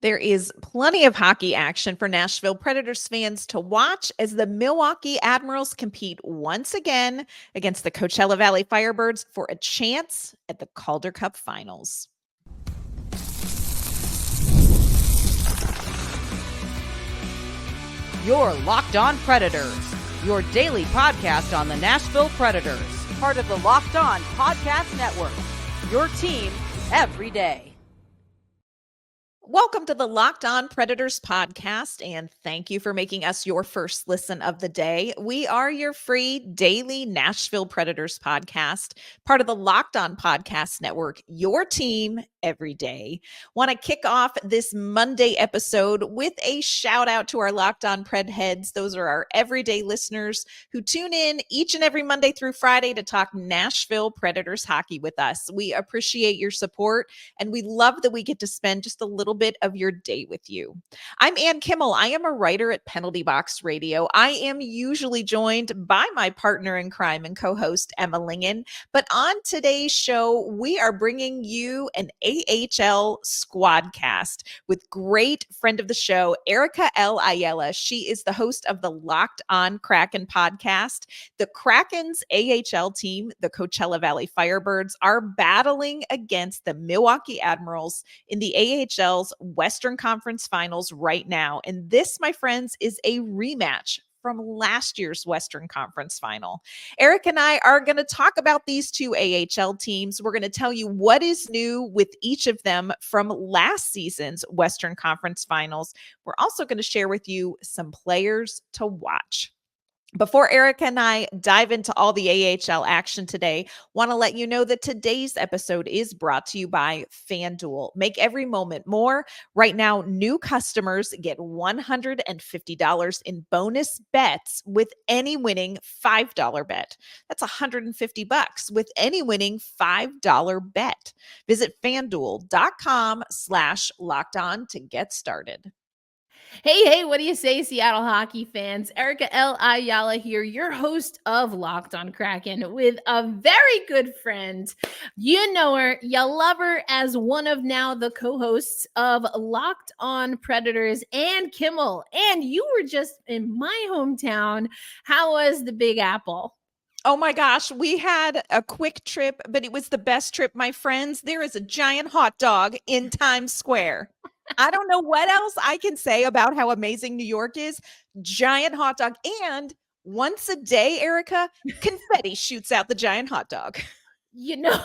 There is plenty of hockey action for Nashville Predators fans to watch as the Milwaukee Admirals compete once again against the Coachella Valley Firebirds for a chance at the Calder Cup Finals. You're Locked On Predators, your daily podcast on the Nashville Predators, part of the Locked On Podcast Network, your team every day. Welcome to the Locked On Predators podcast, and thank you for making us your first listen of the day. We are your free daily Nashville Predators podcast, part of the Locked On Podcast Network, your team every day. Want to kick off this Monday episode with a shout out to our Locked On Pred heads. Those are our everyday listeners who tune in each and every Monday through Friday to talk Nashville Predators hockey with us. We appreciate your support, and we love that we get to spend just a little bit of your day with you. I'm Ann Kimmel. I am a writer at Penalty Box Radio. I am usually joined by my partner in crime and co-host Emma Lingen, but on today's show, we are bringing you an AHL Squadcast with great friend of the show, Erica L. Ayala. She is the host of the Locked On Kraken podcast. The Kraken's AHL team, the Coachella Valley Firebirds, are battling against the Milwaukee Admirals in the AHL's Western Conference Finals right now. And this, my friends, is a rematch from last year's Western Conference Final. Eric and I are going to talk about these two AHL teams. We're going to tell you what is new with each of them from last season's Western Conference Finals. We're also going to share with you some players to watch. Before Eric and I dive into all the AHL action today, want to let you know that today's episode is brought to you by FanDuel. Make every moment more. Right now, new customers get $150 in bonus bets with any winning $5 bet. That's $150 with any winning $5 bet. Visit FanDuel.com/lockedon to get started. Hey, what do you say, Seattle hockey fans? Erica L. Ayala here, your host of Locked On Kraken, with a very good friend. You know her, you love her as one of now the co-hosts of Locked On Predators and Kimmel. And you were just in my hometown. How was the Big Apple? Oh my gosh, we had a quick trip, but it was the best trip, my friends. There is a giant hot dog in Times Square. I don't know what else I can say about how amazing New York is. Giant hot dog. And once a day, Erica, confetti shoots out the giant hot dog. You know,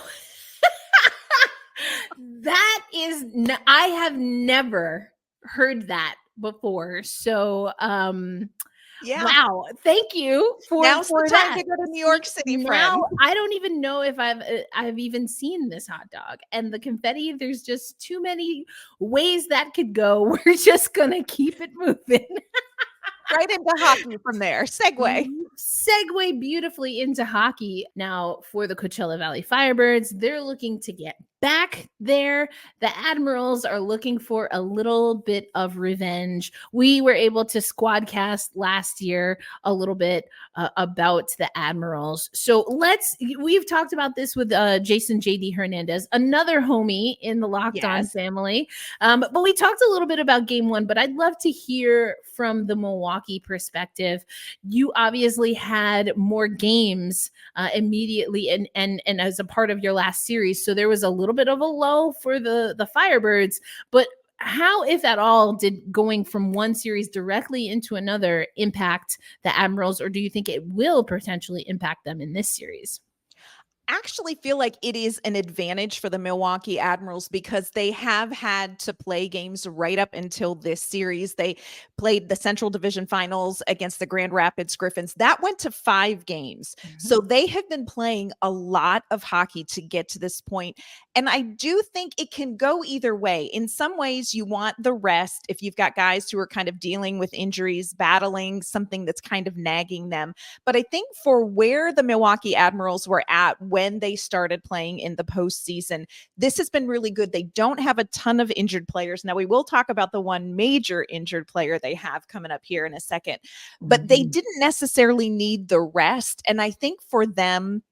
that is, I have never heard that before. So, yeah. Wow. Thank you for Now's for the time that. to go to New York City, Now, friend. I don't even know if I've even seen this hot dog. And the confetti, there's just too many ways that could go. We're just going to keep it moving. Right into hockey from there. Segue beautifully into hockey. Now, for the Coachella Valley Firebirds, they're looking to get back there. The Admirals are looking for a little bit of revenge. We were able to squadcast last year a little bit about the Admirals. So we've talked about this with Jason JD Hernandez, another homie in the Locked On family. But we talked a little bit about game one, but I'd love to hear from the Milwaukee perspective. You obviously had more games immediately and as a part of your last series. So there was a little bit of a lull for the Firebirds, but how, if at all, did going from one series directly into another impact the Admirals, or do you think it will potentially impact them in this series? Actually feel like it is an advantage for the Milwaukee Admirals because they have had to play games right up until this series. They played the Central Division Finals against the Grand Rapids Griffins. That went to 5 games. Mm-hmm. So they have been playing a lot of hockey to get to this point. And I do think it can go either way. In some ways, you want the rest if you've got guys who are kind of dealing with injuries, battling something that's kind of nagging them. But I think for where the Milwaukee Admirals were at when they started playing in the postseason, this has been really good. They don't have a ton of injured players. Now, we will talk about the one major injured player they have coming up here in a second, but they didn't necessarily need the rest. And I think for them,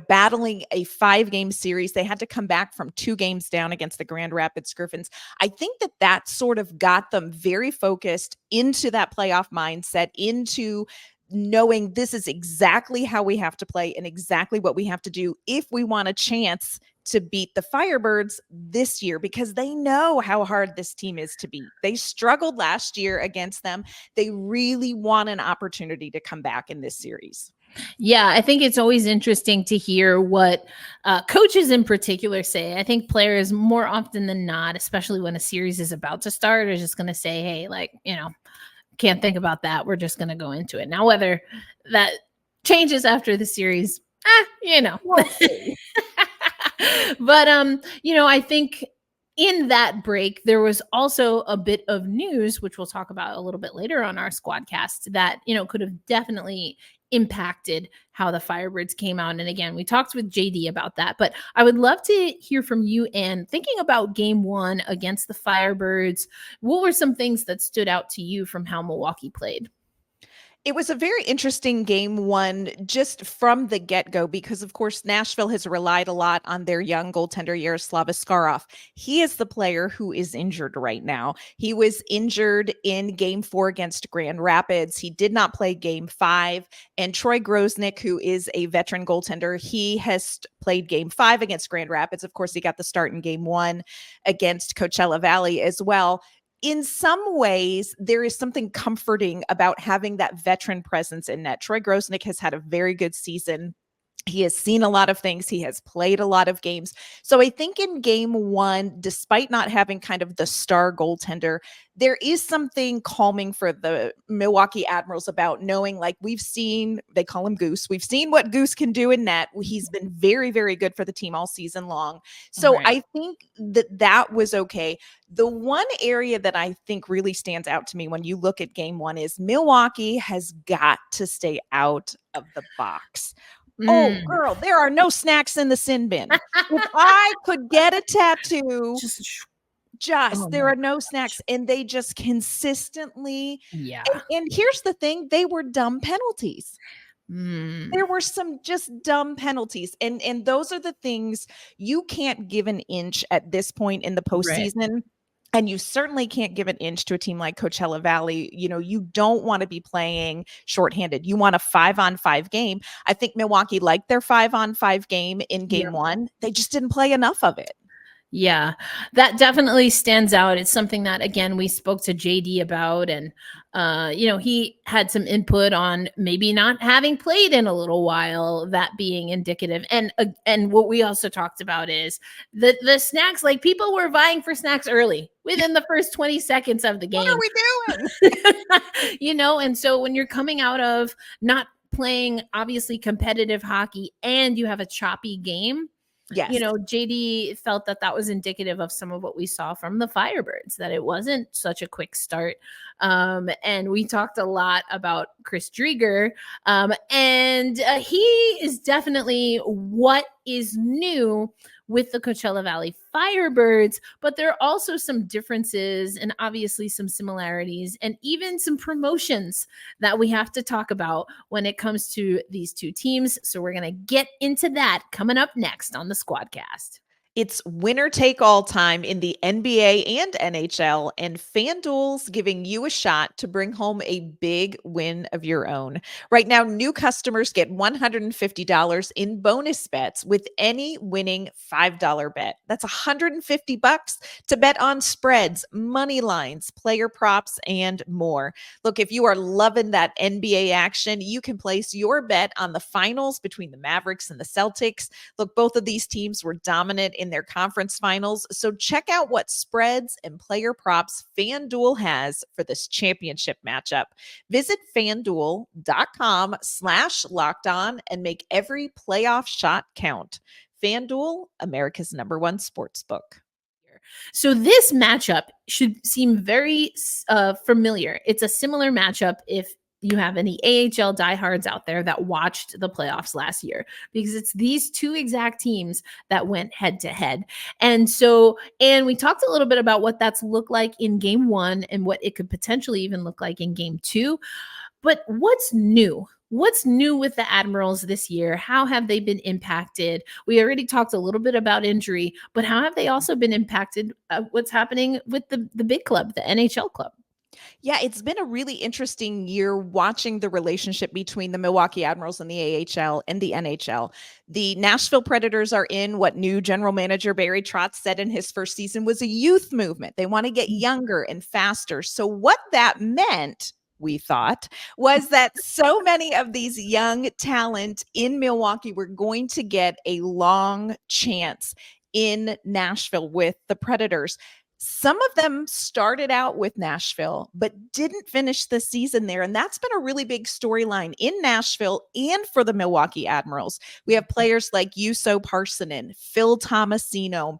battling a 5-game series. They had to come back from 2 games down against the Grand Rapids Griffins. I think that sort of got them very focused into that playoff mindset, into knowing this is exactly how we have to play and exactly what we have to do if we want a chance to beat the Firebirds this year, because they know how hard this team is to beat. They struggled last year against them. They really want an opportunity to come back in this series. Yeah, I think it's always interesting to hear what coaches in particular say. I think players more often than not, especially when a series is about to start, are just going to say, hey, can't think about that. We're just going to go into it. Now, whether that changes after the series, We'll see. But, I think in that break, there was also a bit of news, which we'll talk about a little bit later on our Squadcast, that, could have definitely impacted how the Firebirds came out. And again, we talked with JD about that, but I would love to hear from you. And thinking about game 1 against the Firebirds, what were some things that stood out to you from how Milwaukee played? It was a very interesting game 1 just from the get-go, because, of course, Nashville has relied a lot on their young goaltender, Yaroslav Askarov. He is the player who is injured right now. He was injured in game 4 against Grand Rapids. He did not play game 5. And Troy Grosnick, who is a veteran goaltender, he has played game 5 against Grand Rapids. Of course, he got the start in game 1 against Coachella Valley as well. In some ways, there is something comforting about having that veteran presence in net. Troy Grosnick has had a very good season. He has seen a lot of things. He has played a lot of games. So I think in game 1, despite not having kind of the star goaltender, there is something calming for the Milwaukee Admirals about knowing, we've seen, they call him Goose. We've seen what Goose can do in net. He's been very, very good for the team all season long. So Right. I think that was okay. The one area that I think really stands out to me when you look at game 1 is Milwaukee has got to stay out of the box. Oh, girl, there are no snacks in the sin bin. If I could get a tattoo, there are no snacks. And they just consistently. Yeah. And here's the thing, they were dumb penalties. There were some just dumb penalties. And those are the things you can't give an inch at this point in the postseason. Right. And you certainly can't give an inch to a team like Coachella Valley. You don't want to be playing shorthanded. You want a 5-on-5 game. I think Milwaukee liked their 5-on-5 game in game 1. They just didn't play enough of it. Yeah, that definitely stands out. It's something that, again, we spoke to JD about, and, he had some input on maybe not having played in a little while, that being indicative. And what we also talked about is the snacks, people were vying for snacks early within the first 20 seconds of the game. What are we doing? And so when you're coming out of not playing obviously competitive hockey and you have a choppy game, yes, JD felt that was indicative of some of what we saw from the Firebirds, that it wasn't such a quick start. And we talked a lot about Chris Drieger, and he is definitely what is new with the Coachella Valley Firebirds, but there are also some differences and obviously some similarities and even some promotions that we have to talk about when it comes to these two teams. So we're going to get into that coming up next on the Squadcast. It's winner take all time in the NBA and NHL, and FanDuel's giving you a shot to bring home a big win of your own. Right now, new customers get $150 in bonus bets with any winning $5 bet. That's $150 to bet on spreads, money lines, player props, and more. Look, if you are loving that NBA action, you can place your bet on the finals between the Mavericks and the Celtics. Look, both of these teams were dominant in their conference finals. So check out what spreads and player props FanDuel has for this championship matchup. Visit FanDuel.com/lockedon and make every playoff shot count. FanDuel, America's #1 sportsbook. So this matchup should seem very familiar. It's a similar matchup if you have any AHL diehards out there that watched the playoffs last year, because it's these two exact teams that went head to head. And we talked a little bit about what that's looked like in game 1 and what it could potentially even look like in game 2. But what's new? What's new with the Admirals this year? How have they been impacted? We already talked a little bit about injury, but how have they also been impacted? What's happening with the big club, the NHL club? Yeah, it's been a really interesting year watching the relationship between the Milwaukee Admirals and the AHL and the NHL. The Nashville Predators are in what new general manager Barry Trotz said in his first season was a youth movement. They want to get younger and faster. So what that meant, we thought, was that so many of these young talent in Milwaukee were going to get a long chance in Nashville with the Predators. Some of them started out with Nashville, but didn't finish the season there. And that's been a really big storyline in Nashville and for the Milwaukee Admirals. We have players like Juuso Parssinen, Phil Tomasino.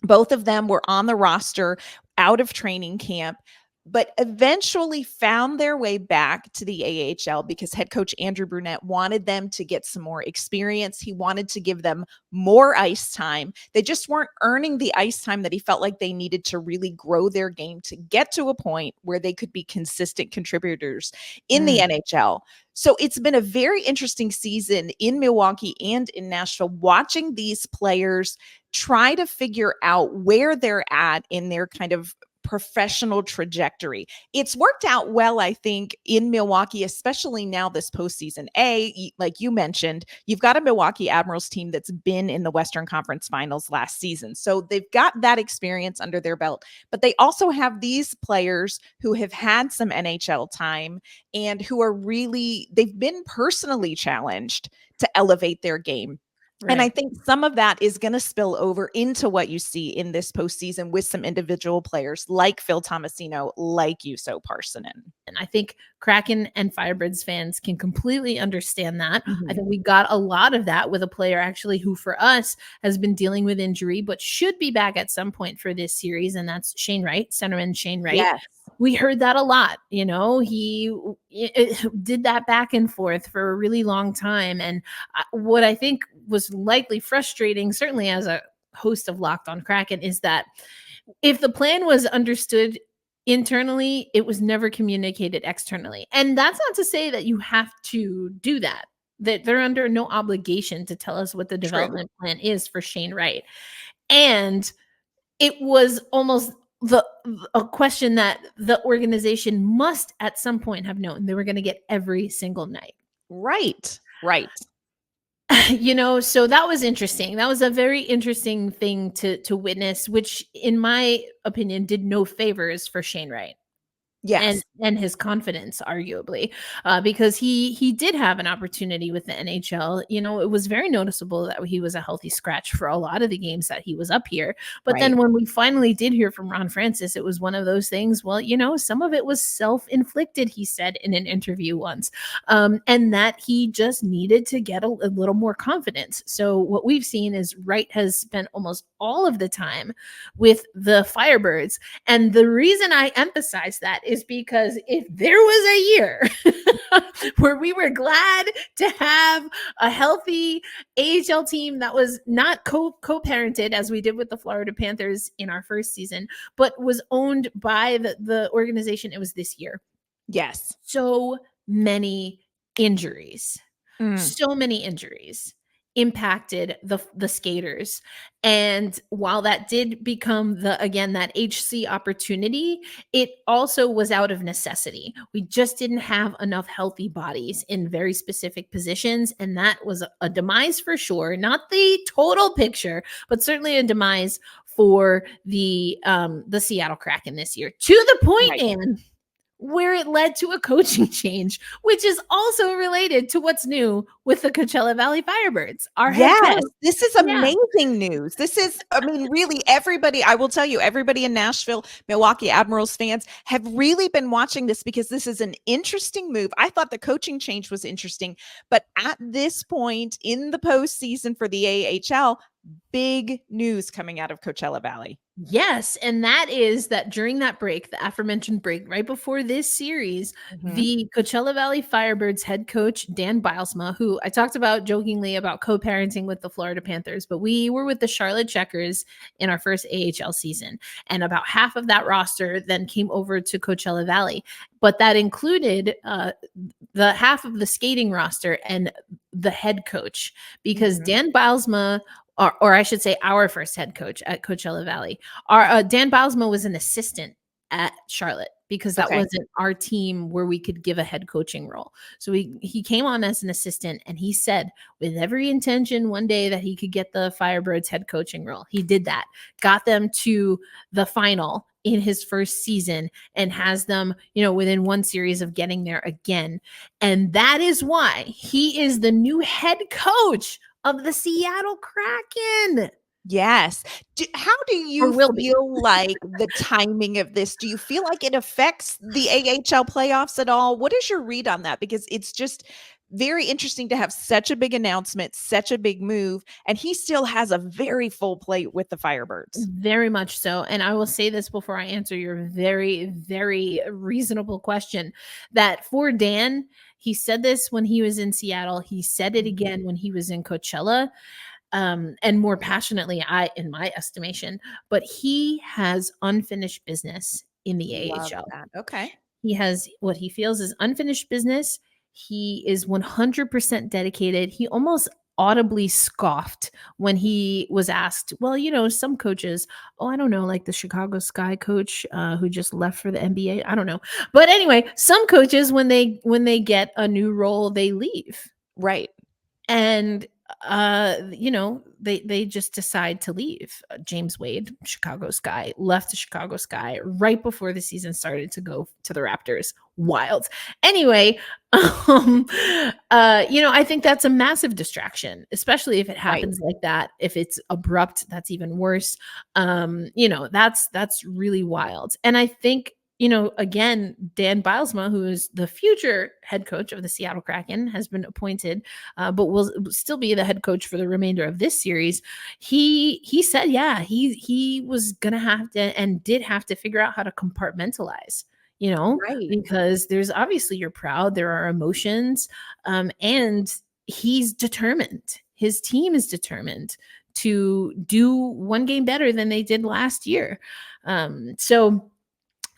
Both of them were on the roster out of training camp, but eventually found their way back to the AHL because head coach Andrew Brunette wanted them to get some more experience. He wanted to give them more ice time. They just weren't earning the ice time that he felt like they needed to really grow their game to get to a point where they could be consistent contributors in the NHL. So it's been a very interesting season in Milwaukee and in Nashville, watching these players try to figure out where they're at in their kind of professional trajectory. It's worked out well, I think, in Milwaukee, especially now this postseason. Like you mentioned, you've got a Milwaukee Admirals team that's been in the Western Conference Finals last season. So they've got that experience under their belt, but they also have these players who have had some NHL time and who are really, they've been personally challenged to elevate their game. And I think some of that is going to spill over into what you see in this postseason with some individual players like Phil Tomasino, like Juuso Parssinen. And I think Kraken and Firebirds fans can completely understand that. I think we got a lot of that with a player actually who for us has been dealing with injury, but should be back at some point for this series. And that's Shane Wright, centerman Shane Wright. Yes. We heard that a lot. You know, he did that back and forth for a really long time. And what I think was likely frustrating, certainly as a host of Locked On Kraken, is that if the plan was understood internally, it was never communicated externally. And that's not to say that you have to do that, that they're under no obligation to tell us what the development plan is for Shane Wright. And it was almost a question that the organization must at some point have known they were going to get every single night. Right. You know, so that was interesting. That was a very interesting thing to witness, which in my opinion did no favors for Shane Wright. Yes. And his confidence, arguably, because he did have an opportunity with the NHL. You know, it was very noticeable that he was a healthy scratch for a lot of the games that he was up here. But then when we finally did hear from Ron Francis, it was one of those things, well, you know, some of it was self-inflicted, he said in an interview once, and that he just needed to get a little more confidence. So what we've seen is Wright has spent almost all of the time with the Firebirds. And the reason I emphasize that is because if there was a year where we were glad to have a healthy AHL team that was not co-parented as we did with the Florida Panthers in our first season, but was owned by the organization, it was this year. Yes. So many injuries. So many injuries impacted the skaters. And while that did become that HC opportunity, it also was out of necessity. We just didn't have enough healthy bodies in very specific positions. And that was a demise for sure. Not the total picture, but certainly a demise for the Seattle Kraken this year, to the point, Anne, where it led to a coaching change, which is also related to what's new with the Coachella Valley Firebirds. This is amazing news. This is, I mean, really everybody, I will tell you, everybody in Nashville, Milwaukee Admirals fans have really been watching this because this is an interesting move. I thought the coaching change was interesting, but at this point in the postseason for the AHL, big news coming out of Coachella Valley. Yes, and that is that during that break, the aforementioned break, right before this series, the Coachella Valley Firebirds head coach, Dan Bylsma, who I talked about jokingly about co-parenting with the Florida Panthers, but we were with the Charlotte Checkers in our first AHL season, and about half of that roster then came over to Coachella Valley. But that included the half of the skating roster and the head coach, because Mhm. Dan Bylsma, or I should say our first head coach at Coachella Valley, our Dan Bylsma was an assistant at Charlotte, because that Okay. wasn't our team where we could give a head coaching role. So he came on as an assistant, and he said with every intention one day that he could get the Firebirds head coaching role. He did that, got them to the final in his first season, and has them, within one series of getting there again. And that is why he is the new head coach of the Seattle Kraken. Yes. How do Or you will be. feel like the timing of this? Do you feel like it affects the AHL playoffs at all? What is your read on that? Because it's just very interesting to have such a big announcement, such a big move, and he still has a very full plate with the Firebirds. Very much so. And I will say this before I answer your very, very reasonable question, that for Dan, he said this when he was in Seattle. He said it again when he was in Coachella, and more passionately, in my estimation. But he has unfinished business in the Love AHL. that. Okay. He has what he feels is unfinished business. He is 100% dedicated. He almost audibly scoffed when he was asked, well, some coaches, I don't know, like the Chicago Sky coach who just left for the NBA. I don't know. But anyway, some coaches, when they get a new role, they leave. Right. And they just decide to leave. James Wade, Chicago Sky, left the Chicago Sky right before the season started to go to the Raptors. Wild. Anyway, I think that's a massive distraction, especially if it happens like that. If it's abrupt, that's even worse. That's really wild. And I think, again, Dan Bylsma, who is the future head coach of the Seattle Kraken, has been appointed, but will still be the head coach for the remainder of this series. He said, he was gonna have to, and did have to, figure out how to compartmentalize. Right. Because there's obviously, you're proud, there are emotions, and he's determined. His team is determined to do one game better than they did last year. So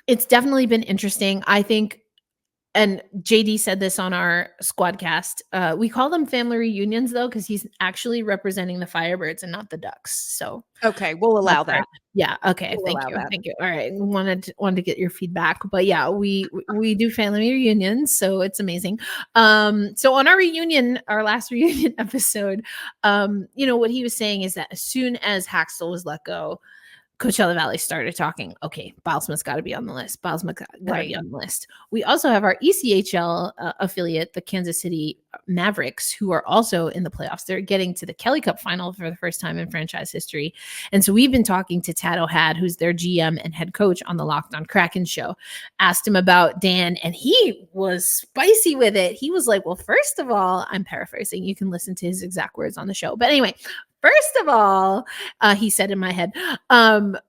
it's definitely been interesting, I think. And JD said this on our Squadcast. We call them family reunions, though, because he's actually representing the Firebirds and not the Ducks. So Okay, we'll allow that's our- that. Yeah. Okay. We'll Thank allow you. that. Thank you. All right. Wanted to get your feedback, but yeah, we do family reunions, so it's amazing. So on our last reunion episode, what he was saying is that as soon as Haxtell was let go, Coachella Valley started talking, okay, Bylsma's got to be on the list. Bylsma got to Right. be on the list. We also have our ECHL affiliate, the Kansas City Mavericks, who are also in the playoffs. They're getting to the Kelly Cup final for the first time in franchise history. And so we've been talking to Tad O'Had, who's their GM and head coach on the Locked On Kraken show. Asked him about Dan, and he was spicy with it. He was like, well, first of all, I'm paraphrasing. You can listen to his exact words on the show. But anyway, first of all, he said in my head, Tad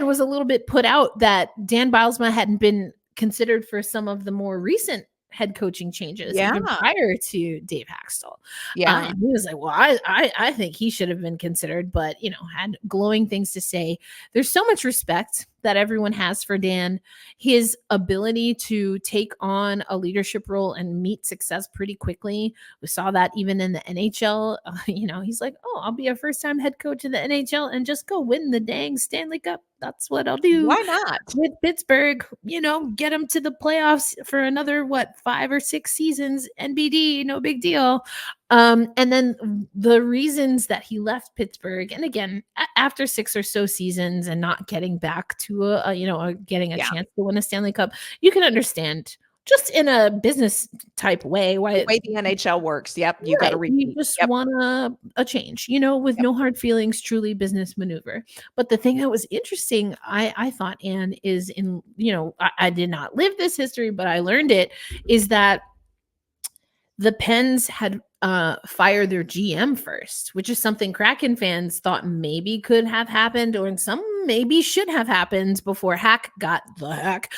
was a little bit put out that Dan Bylsma hadn't been considered for some of the more recent head coaching changes, even prior to Dave Haxtell. Yeah. And he was like, well, I think he should have been considered, but, had glowing things to say. There's so much respect that everyone has for Dan. His ability to take on a leadership role and meet success pretty quickly. We saw that even in the NHL. He's like, I'll be a first-time head coach in the NHL and just go win the dang Stanley Cup. That's what I'll do. Why not? With Pittsburgh, get them to the playoffs for another, 5 or 6 seasons. NBD, no big deal. And then the reasons that he left Pittsburgh, and again, after 6 or so seasons and not getting back to getting a chance to win a Stanley Cup, you can understand just in a business type way why the way the NHL works. Yep. You got to repeat. You just want a change, with no hard feelings, truly business maneuver. But the thing that was interesting, I thought, Anne, is I did not live this history, but I learned it, is that the Pens had fired their GM first, which is something Kraken fans thought maybe could have happened, or in some maybe should have happened before Hack got the hack.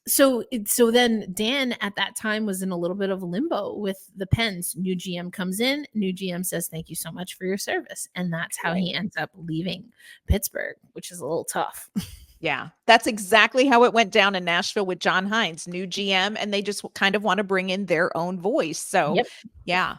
So then Dan at that time was in a little bit of limbo with the Pens. New GM comes in, new GM says, thank you so much for your service. And that's how he ends up leaving Pittsburgh, which is a little tough. Yeah, that's exactly how it went down in Nashville with John Hines, new GM, and they just kind of want to bring in their own voice. So, Yep. yeah.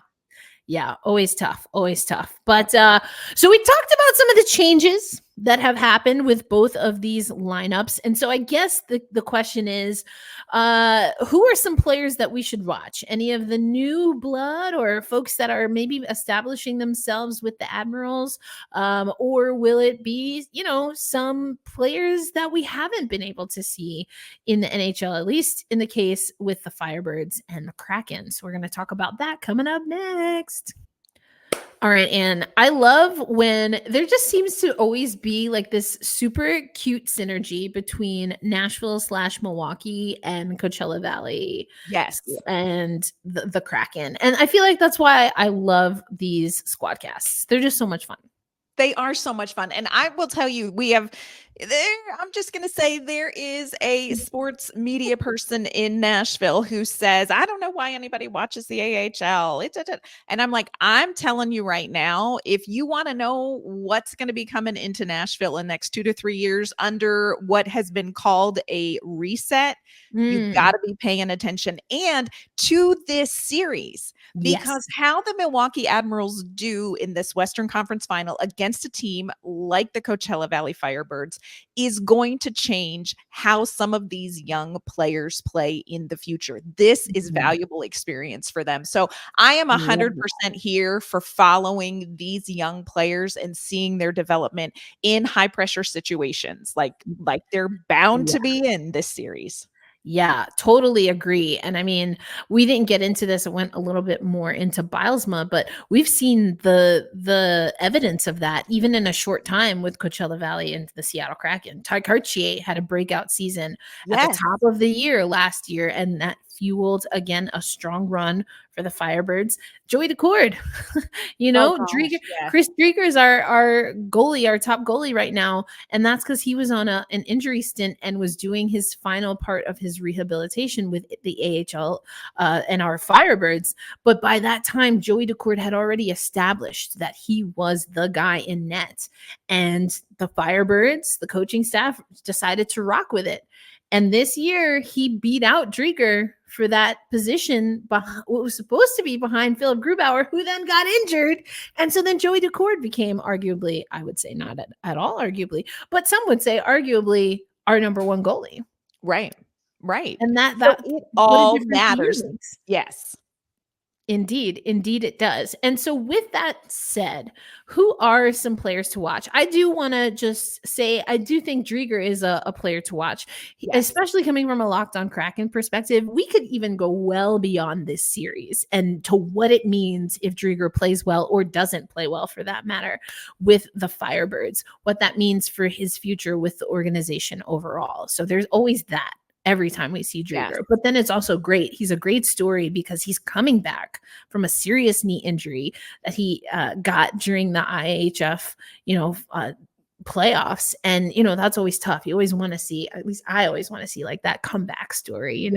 Yeah, always tough, always tough. But so we talked about some of the changes that have happened with both of these lineups. And so I guess the question is, who are some players that we should watch? Any of the new blood or folks that are maybe establishing themselves with the Admirals? Or will it be, some players that we haven't been able to see in the NHL, at least in the case with the Firebirds and the Kraken? So we're going to talk about that coming up next. All right, and I love when there just seems to always be like this super cute synergy between Nashville / Milwaukee and Coachella Valley Yes. and the Kraken. And I feel like that's why I love these squadcasts. They're just so much fun. They are so much fun. And I will tell you, I'm just going to say there is a sports media person in Nashville who says, I don't know why anybody watches the AHL. And I'm like, I'm telling you right now, if you want to know what's going to be coming into Nashville in the next 2 to 3 years under what has been called a reset, you've got to be paying attention and to this series. Because how the Milwaukee Admirals do in this Western Conference Final against a team like the Coachella Valley Firebirds is going to change how some of these young players play in the future. This is valuable experience for them. So I am 100% here for following these young players and seeing their development in high pressure situations like they're bound to be in this series. Yeah, totally agree. And I mean, we didn't get into this. It went a little bit more into Bylsma, but we've seen the evidence of that even in a short time with Coachella Valley and the Seattle Kraken. Ty Cartier had a breakout season at the top of the year last year, and that fueled again a strong run for the Firebirds. Joey Decord, Chris Drieger is our goalie, our top goalie right now, and that's because he was on an injury stint and was doing his final part of his rehabilitation with the AHL and our Firebirds. But by that time, Joey Decord had already established that he was the guy in net, and the Firebirds, the coaching staff, decided to rock with it. And this year, he beat out Drieger for that position, what was supposed to be behind Philip Grubauer, who then got injured. And so then Joey Decord became arguably, I would say not at all arguably, but some would say arguably our number one goalie. Right. And that it all matters. Yes. Indeed it does. And so with that said, who are some players to watch? I do want to just say, I do think Drieger is a player to watch, especially coming from a Locked On Kraken perspective. We could even go well beyond this series and to what it means if Drieger plays well or doesn't play well, for that matter, with the Firebirds, what that means for his future with the organization overall. So there's always that every time we see Drieger. But then it's also great. He's a great story because he's coming back from a serious knee injury that he got during the IHF, playoffs. And, that's always tough. You always want to see, at least I always want to see like that comeback story,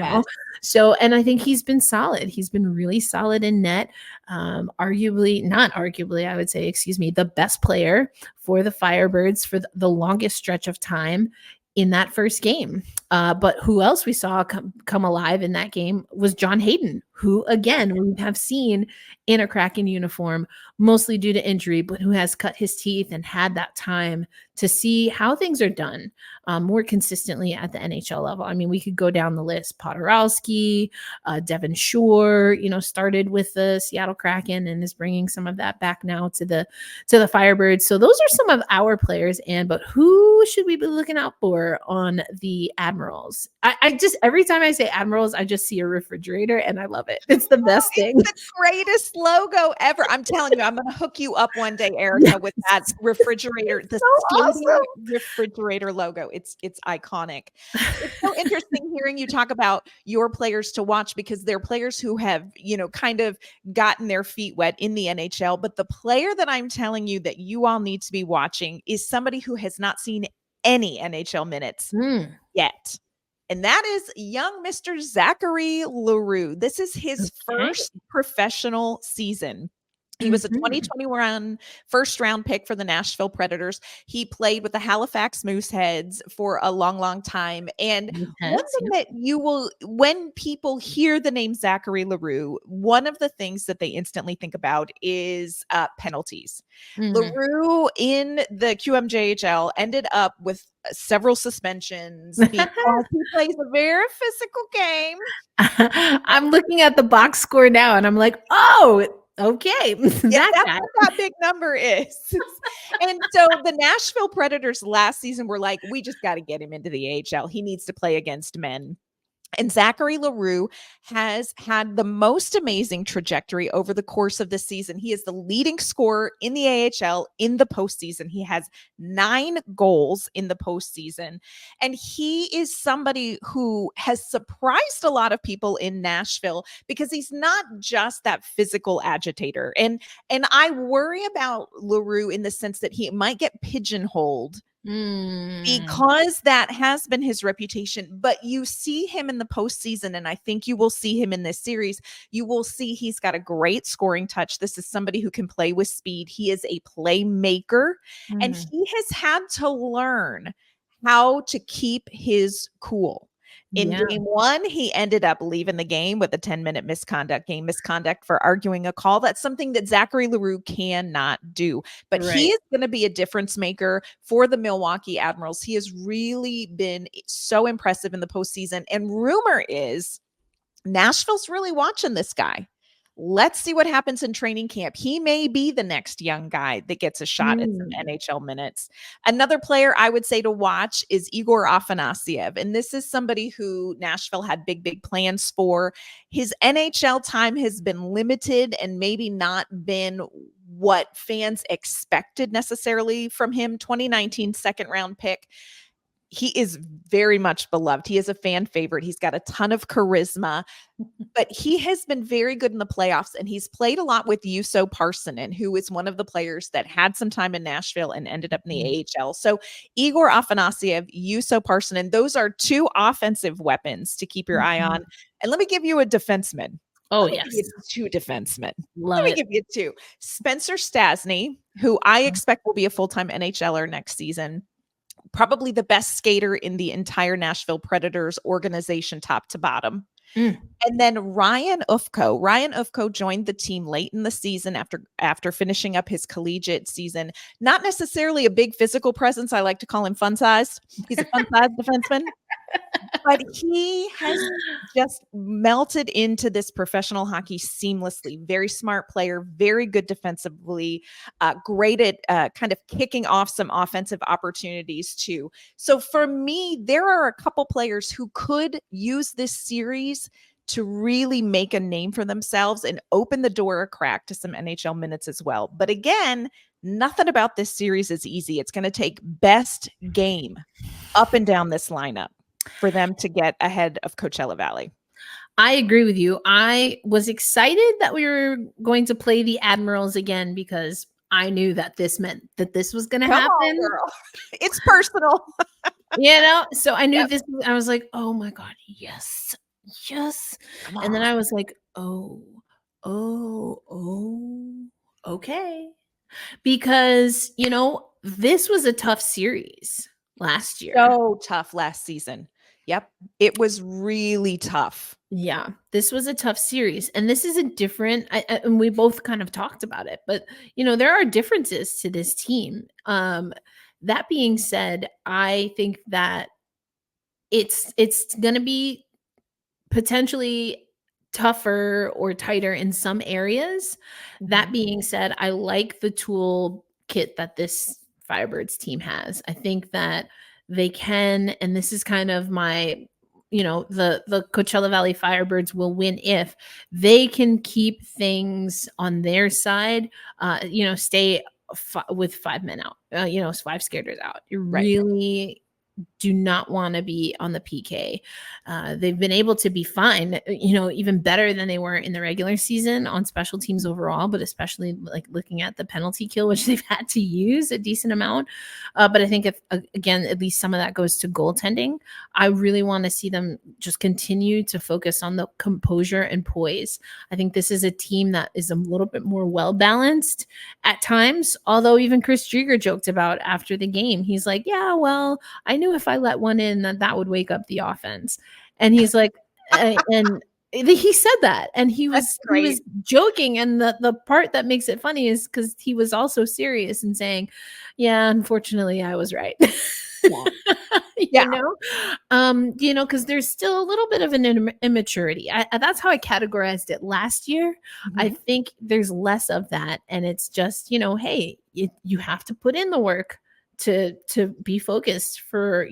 So, and I think he's been solid. He's been really solid in net. I would say, the best player for the Firebirds for the longest stretch of time in that first game. But who else we saw come alive in that game was John Hayden, who, again, we have seen in a Kraken uniform, mostly due to injury, but who has cut his teeth and had that time to see how things are done more consistently at the NHL level. I mean, we could go down the list. Podorowski, Devin Shore, started with the Seattle Kraken and is bringing some of that back now to the Firebirds. So those are some of our players. But who should we be looking out for on the Admirals? I just, every time I say Admirals, I just see a refrigerator and I love it. It's the best thing. It's the greatest logo ever. I'm telling you, I'm going to hook you up one day, Erica, with that refrigerator, the awesome refrigerator logo. It's iconic. It's so interesting hearing you talk about your players to watch, because they're players who have, kind of gotten their feet wet in the NHL. But the player that I'm telling you that you all need to be watching is somebody who has not seen any NHL minutes yet. And that is young Mr. Zachary Leroux. This is his first professional season. He was a 2021 first round pick for the Nashville Predators. He played with the Halifax Mooseheads for a long, long time. And one thing that when people hear the name Zachary Leroux, one of the things that they instantly think about is penalties. Leroux in the QMJHL ended up with several suspensions because he plays a very physical game. I'm looking at the box score now and I'm like, oh, okay. That's what that big number is. And so the Nashville Predators last season were like, we just got to get him into the AHL. He needs to play against men. And Zachary Leroux has had the most amazing trajectory over the course of the season. He is the leading scorer in the AHL in the postseason. He has 9 goals in the postseason. And he is somebody who has surprised a lot of people in Nashville because he's not just that physical agitator. And I worry about Leroux in the sense that he might get pigeonholed because that has been his reputation. But you see him in the postseason, and I think you will see him in this series. You will see he's got a great scoring touch. This is somebody who can play with speed. He is a playmaker, and he has had to learn how to keep his cool. In game 1, he ended up leaving the game with a 10-minute misconduct for arguing a call. That's something that Zachary Leroux cannot do. But he is going to be a difference maker for the Milwaukee Admirals. He has really been so impressive in the postseason. And rumor is Nashville's really watching this guy. Let's see what happens in training camp. He may be the next young guy that gets a shot at some NHL minutes. Another player I would say to watch is Igor Afanasyev. And this is somebody who Nashville had big plans for. His NHL time has been limited and maybe not been what fans expected necessarily from him. 2019 second round pick. He is very much beloved. He is a fan favorite. He's got a ton of charisma, but he has been very good in the playoffs, and he's played a lot with Juuso Parssinen, who is one of the players that had some time in Nashville and ended up in the AHL. So Igor Afanasyev, Juuso Parssinen, those are 2 offensive weapons to keep your eye on. And let me give you a defenseman. Oh, yes. 2 defensemen. Let me give you 2. Spencer Stastny, who I expect will be a full-time NHLer next season. Probably the best skater in the entire Nashville Predators organization, top to bottom. And then Ryan Ufko. Ryan Ufko joined the team late in the season after finishing up his collegiate season. Not necessarily a big physical presence. I like to call him fun-sized. He's a fun-sized defenseman. But he has just melted into this professional hockey seamlessly. Very smart player, very good defensively, great at kind of kicking off some offensive opportunities too. So for me, there are a couple players who could use this series to really make a name for themselves and open the door a crack to some NHL minutes as well. But again, nothing about this series is easy. It's going to take best game up and down this lineup for them to get ahead of Coachella Valley. I agree with you. I was excited that we were going to play the Admirals again because I knew that this meant that this was going to happen. On, girl. It's personal. So I knew this. I was like, oh my God, yes. And then I was like, oh, okay. Because, this was a tough series last year. So tough last season. Yep. It was really tough. Yeah, this was a tough series. And this is a different, and we both kind of talked about it, but there are differences to this team. That being said, I think that it's going to be potentially tougher or tighter in some areas. That being said, I like the tool kit that this Firebirds team has. I think that they can, and this is kind of my, the Coachella Valley Firebirds will win if they can keep things on their side, stay with 5 men out, 5 skaters out. You really do not want to be on the PK. They've been able to be fine, even better than they were in the regular season on special teams overall, but especially like looking at the penalty kill, which they've had to use a decent amount. But I think if, again, at least some of that goes to goaltending, I really want to see them just continue to focus on the composure and poise. I think this is a team that is a little bit more well-balanced at times, although even Chris Drieger joked about after the game. He's like, yeah, well, I knew if I let one in that would wake up the offense. And he's like, and he said that, and he was joking. And the part that makes it funny is because he was also serious and saying, yeah, unfortunately, I was right. Yeah. Because there's still a little bit of an immaturity. That's how I categorized it last year. Mm-hmm. I think there's less of that, and it's just, hey, you have to put in the work to be focused for,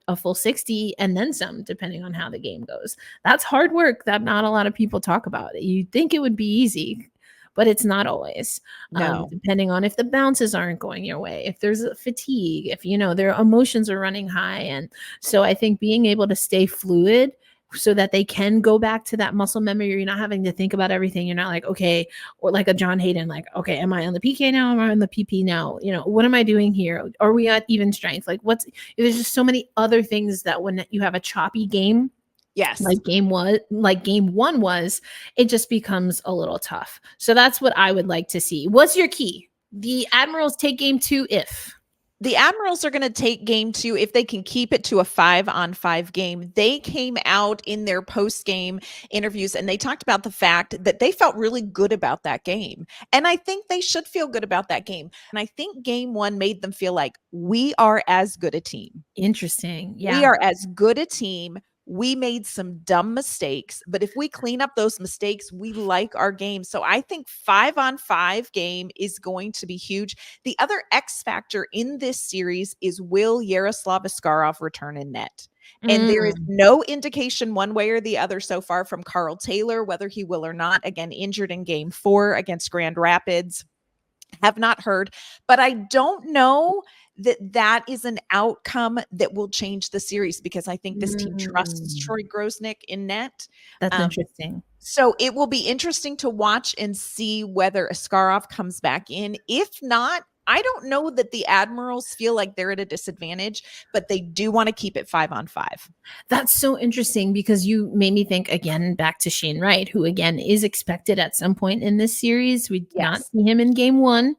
a full 60 and then some, depending on how the game goes. That's hard work that not a lot of people talk about. You'd think it would be easy, but it's not always. No. Depending on if the bounces aren't going your way, if there's a fatigue, if, their emotions are running high. And so I think being able to stay fluid so that they can go back to that muscle memory, you're not having to think about everything. You're not like, okay, or like a John Hayden, like, okay, am I on the PK now? Am I on the PP now? What am I doing here? Are we at even strength? Like there's just so many other things that when you have a choppy game, yes, like game one was, it just becomes a little tough. So that's what I would like to see. What's your key? The Admirals take game 2 if? The Admirals are going to take game 2 if they can keep it to a 5-on-5 game. They came out in their post-game interviews and they talked about the fact that they felt really good about that game. And I think they should feel good about that game. And I think game 1 made them feel like we are as good a team. Interesting. Yeah. We are as good a team. We made some dumb mistakes, but if we clean up those mistakes, we like our game. So I think 5-on-5 game is going to be huge. The other X factor in this series is, will Yaroslav Askarov return in net? And there is no indication one way or the other so far from Carl Taylor, whether he will or not. Again, injured in game 4 against Grand Rapids. Have not heard, but I don't know that is an outcome that will change the series, because I think this team trusts Troy Grosnick in net. That's interesting. So it will be interesting to watch and see whether Askarov comes back in. If not, I don't know that the Admirals feel like they're at a disadvantage, but they do want to keep it 5-on-5. That's so interesting, because you made me think again back to Shane Wright, who again is expected at some point in this series. We did not see him in game 1.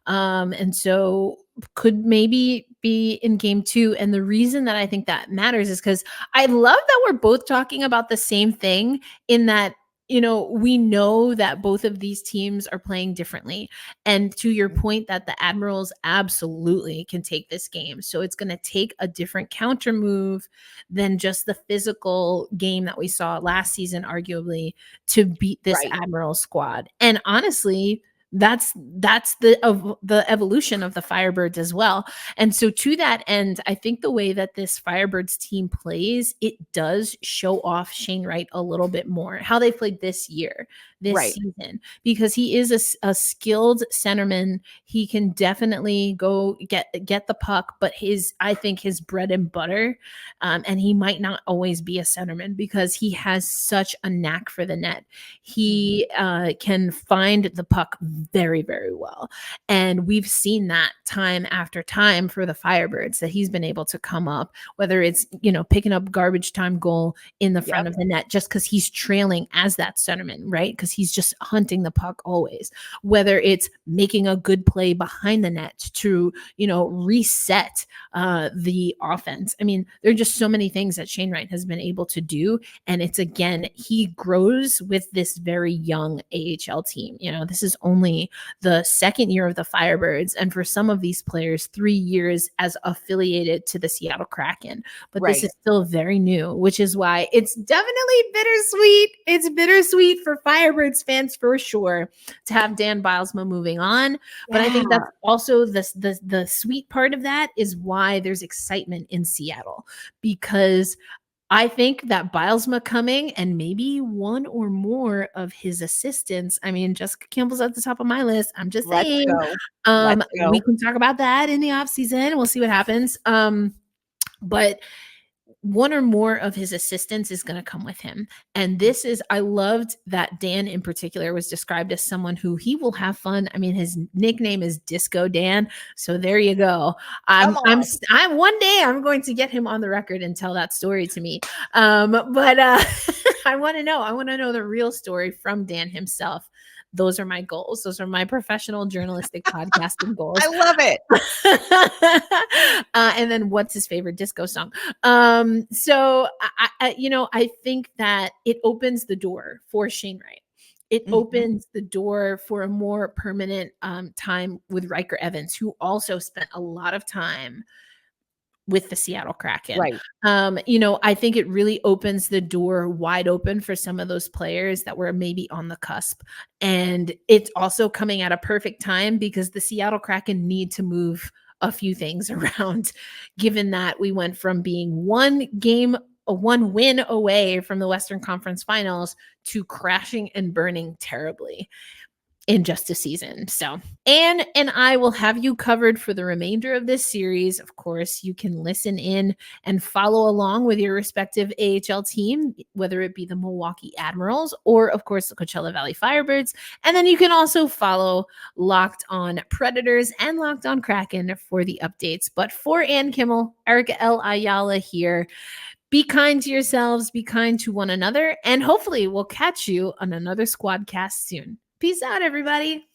And so could maybe be in game 2. And the reason that I think that matters is because I love that we're both talking about the same thing, in that, we know that both of these teams are playing differently. And to your point that the Admirals absolutely can take this game. So it's going to take a different counter move than just the physical game that we saw last season, arguably, to beat this Admiral squad. And honestly, that's the evolution of the Firebirds as well. And so to that end, I think the way that this Firebirds team plays, it does show off Shane Wright a little bit more, how they played this year, this season, because he is a skilled centerman. He can definitely go get the puck, but I think his bread and butter, and he might not always be a centerman because he has such a knack for the net. He can find the puck very, very well. And we've seen that time after time for the Firebirds, that he's been able to come up, whether it's, picking up garbage time goal in the front of the net, just because he's trailing as that centerman, right? Because he's just hunting the puck always, whether it's making a good play behind the net to, reset the offense. I mean, there are just so many things that Shane Wright has been able to do. And it's, again, he grows with this very young AHL team. This is only the second year of the Firebirds, and for some of these players, 3 years as affiliated to the Seattle Kraken. But this is still very new, which is why it's definitely bittersweet. It's bittersweet for Firebirds fans for sure to have Dan Bylsma moving on. But I think that's also the sweet part of that is why there's excitement in Seattle, because I think that Bylsma coming and maybe one or more of his assistants. I mean, Jessica Campbell's at the top of my list. I'm just saying. Let's go. We can talk about that in the offseason. We'll see what happens. but one or more of his assistants is going to come with him. And this is, I loved that Dan in particular was described as someone who he will have fun. I mean, his nickname is Disco Dan. So there you go. I'm one day I'm going to get him on the record and tell that story to me. But I want to know the real story from Dan himself. Those are my goals. Those are my professional journalistic podcasting goals. I love it. And then what's his favorite disco song? So I think that it opens the door for Shane Wright. It opens the door for a more permanent time with Riker Evans, who also spent a lot of time with the Seattle Kraken. Right. I think it really opens the door wide open for some of those players that were maybe on the cusp. And it's also coming at a perfect time because the Seattle Kraken need to move a few things around, given that we went from being one win away from the Western Conference Finals to crashing and burning terribly in just a season. So Anne and I will have you covered for the remainder of this series. Of course, you can listen in and follow along with your respective AHL team, whether it be the Milwaukee Admirals or, of course, the Coachella Valley Firebirds. And then you can also follow Locked On Predators and Locked On Kraken for the updates. But for Ann Kimmel, Erica L. Ayala here, be kind to yourselves, be kind to one another, and hopefully we'll catch you on another Squadcast soon. Peace out, everybody.